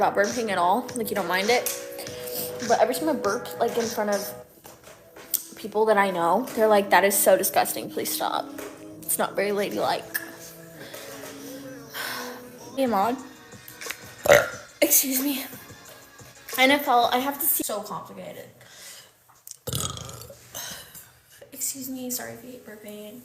about burping at all. Like, you don't mind it. But every time I burp, like, in front of people that I know, they're like, that is so disgusting. Please stop. It's not very ladylike. Hey, Maud. Excuse me. NFL, I have to see. So complicated. Excuse me. Sorry if you hate burping.